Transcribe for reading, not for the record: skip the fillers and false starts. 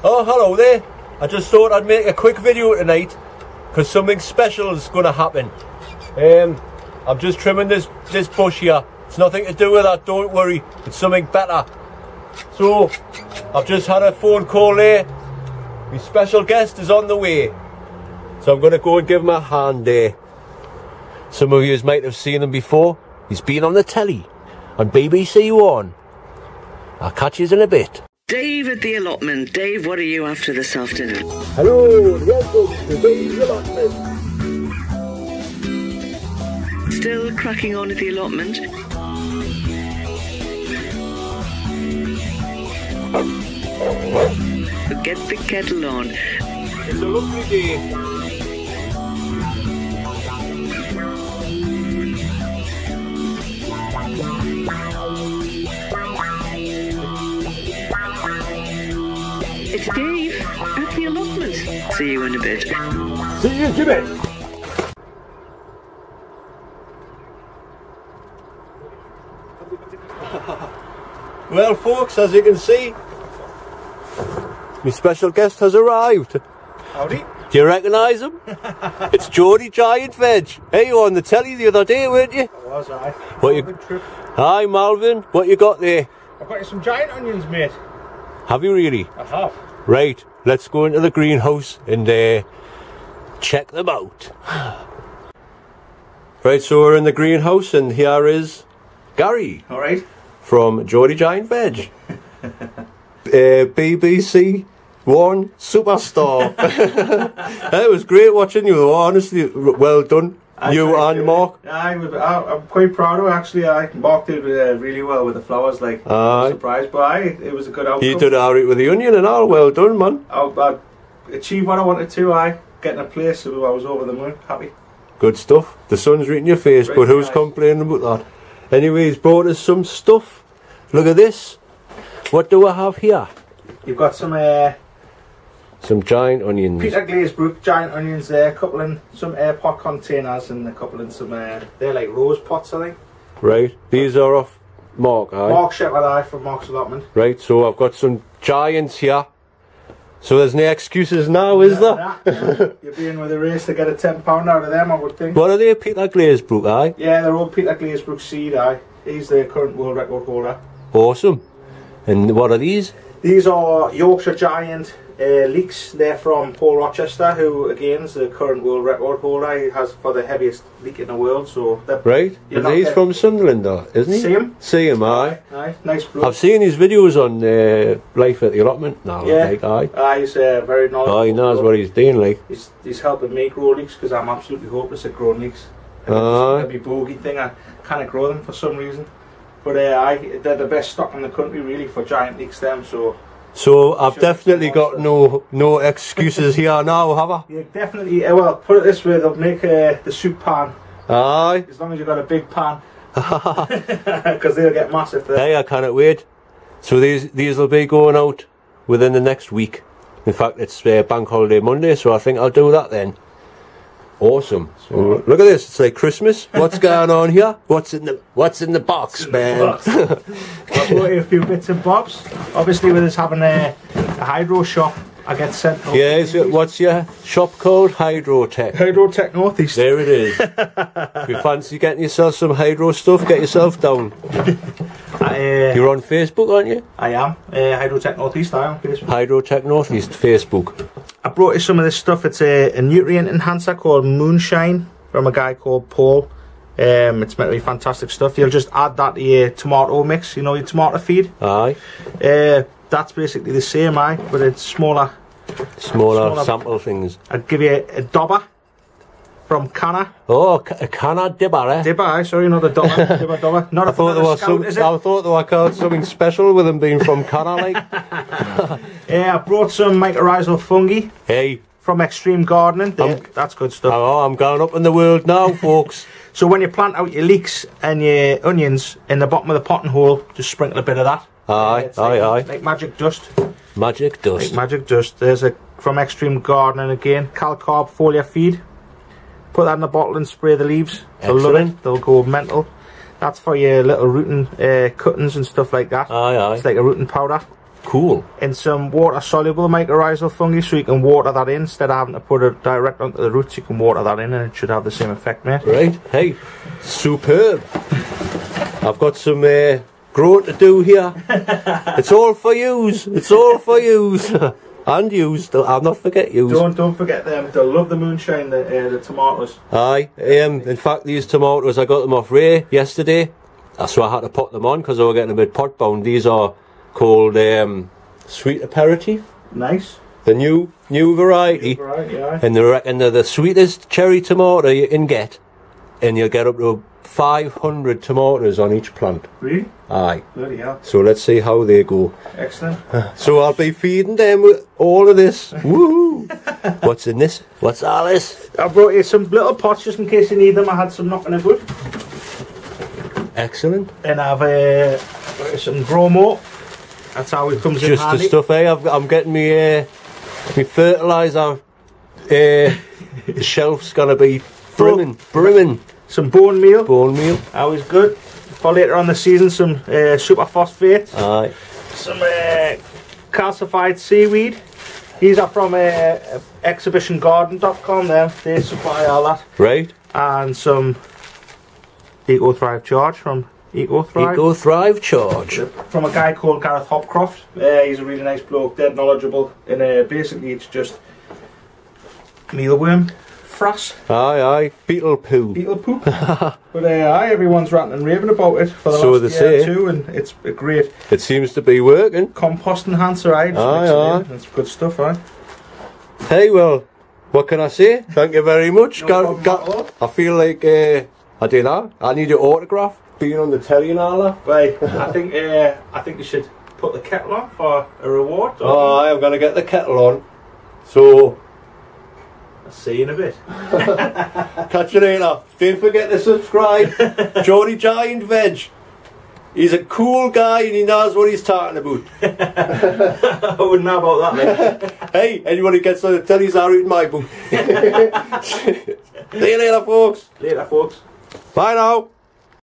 Oh, hello there. I just thought I'd make a quick video tonight because something special is going to happen. I'm just trimming this bush here. It's nothing to do with that, don't worry. It's something better. So, I've just had a phone call there. My special guest is on the way. So I'm going to go and give him a hand there. Some of you might have seen him before. He's been on the telly on BBC One. I'll catch you in a bit. Dave at the Allotment. Dave, what are you after this afternoon? Hello, welcome to Dave's Allotment. Still cracking on at the Allotment? Get the kettle on. It's a lovely day. It's Dave at the Allotment. See you in a bit. See you in a bit. Well, folks, as you can see, my special guest has arrived. Howdy. Do you recognise him? It's Geordie Giant Veg. Hey, you were on the telly the other day, weren't you? I was, aye. What you? Hi, Malvern. What you got there? I've got you some giant onions, mate. Have you really? I have. Right, let's go into the greenhouse and check them out. Right, so we're in the greenhouse and here is Gary. Alright. From Geordie Giant Veg. BBC One superstar. It was great watching you, honestly. Well done. You and Mark. I'm quite proud of it, actually. Mark did really well with the flowers, like, I'm surprised, but it was a good outcome. You did alright with the onion and all, well done, man. I achieved what I wanted to, getting a place, so I was over the moon, happy. Good stuff. The sun's right in your face, but who's complaining about that? Anyway, he's brought us some stuff. Look at this. What do I have here? You've got some giant onions. Peter Glazebrook giant onions there, a couple in some air pot containers and a couple in some, they're like rose pots, I think. Right, these are off Mark, aye? Mark Shepherd, from Mark's Allotment. Right, so I've got some giants here. So there's no excuses now, is there? Nah. You're being with a race to get a £10 out of them, I would think. What are they, Peter Glazebrook, aye? Yeah, they're all Peter Glazebrook seed, aye. He's the current world record holder. Awesome. And what are these? These are Yorkshire Giant leeks. They're from Paul Rochester, who again is the current world record holder. He has for the heaviest leek in the world. So right. And he's from Sunderland, though, isn't he? See him? See him, aye. Aye. Nice bloke. I've seen his videos on Life at the Allotment now. Yeah. Like, aye. Aye, he's very knowledgeable. He knows what he's doing, like. He's helping me grow leeks because I'm absolutely hopeless at growing leeks. It's a bogey thing. I can't grow them for some reason. But they're the best stock in the country, really, for giant leeks. So I've definitely got no excuses here now, have I? Yeah, definitely. Well, put it this way, they'll make the soup pan. Aye. As long as you've got a big pan. Because they'll get massive there. Hey, I cannot wait. So these will be going out within the next week. In fact, it's Bank Holiday Monday, so I think I'll do that then. Awesome. So, look at this, it's like Christmas. What's going on here? What's in the box, man? I've brought you a few bits and bobs. Obviously with us having a hydro shop, I get sent. Yeah, what's your shop called? Hydrotech. Hydrotech Northeast. There it is. If you fancy getting yourself some hydro stuff, get yourself down. You're on Facebook, aren't you? I am. Hydrotech Northeast, I am on Facebook. Hydrotech Northeast, Facebook. I brought you some of this stuff. It's a nutrient enhancer called Moonshine from a guy called Paul. It's meant to be fantastic stuff. You'll just add that to your tomato mix, you know, your tomato feed. Aye. That's basically the same, but it's smaller sample things. I'd give you a dobber from Canna. Oh, a Canna dibber, eh? Dibber, sorry, not a dobber. Dobber. Not I thought they were called something special with them being from Canna, like. I brought some mycorrhizal fungi. Hey. From Extreme Gardening. That's good stuff. Oh, I'm going up in the world now, folks. So when you plant out your leeks and your onions in the bottom of the potting hole, just sprinkle a bit of that. Aye, like magic dust. Magic dust. Like magic dust. There's a from Extreme Gardening again. Calcarb foliar feed. Put that in a bottle and spray the leaves. They'll love it. They'll go mental. That's for your little rooting cuttings and stuff like that. Aye, aye. It's like a rooting powder. cool. in some water-soluble mycorrhizal fungi, so you can water that in instead of having to put it direct onto the roots. You can water that in, and it should have the same effect, mate. Right, hey, superb. I've got some growing to do here. It's all for yous. It's all for yous. And yous. I'll not forget yous. Don't forget them. They'll love the moonshine, the tomatoes. Aye. In fact, these tomatoes, I got them off Ray yesterday. So I had to put them on because they were getting a bit pot bound. These are called sweet aperitif. Nice. The new variety. New variety, aye. And they reckon they're the sweetest cherry tomato you can get. And you'll get up to 500 tomatoes on each plant. Really? Aye. Bloody hell. So let's see how they go. Excellent. So I'll be feeding them with all of this. Woohoo! What's in this? What's all this? I brought you some little pots just in case you need them. I had some knocking about. Excellent. And I've brought you some grow more. That's how it comes in Just handy. the stuff, eh? I'm getting me fertiliser. Shelf's gonna be brimming. Some bone meal. Bone meal. Always good. For later on the season, some super phosphate. Aye. Some calcified seaweed. These are from exhibitiongarden.com. They supply all that. Right. And some Eco Thrive Charge from Eco Thrive. Eco Thrive Charge. From a guy called Gareth Hopcroft. He's a really nice bloke, dead knowledgeable. And basically it's just mealworm frass. Aye. Beetle poo. Beetle poop. But aye, everyone's ranting and raving about it for the So last they year say. too, and it's a great It seems to be working. compost enhancer, aye. Aye. It's good stuff, aye. Hey, well, what can I say? Thank you very much. No problem at all. I feel like I don't know. I need your autograph. Being on the telly and all that. Right, I think you should put the kettle on for a reward. Oh, I'm gonna get the kettle on. So I'll see you in a bit. catch you later. Don't forget to subscribe. Geordie Giant Veg. He's a cool guy and he knows what he's talking about. I wouldn't know about that, mate. Hey, anyone who gets on the telly's are reading my book. See you later, folks. Later, folks. Bye now.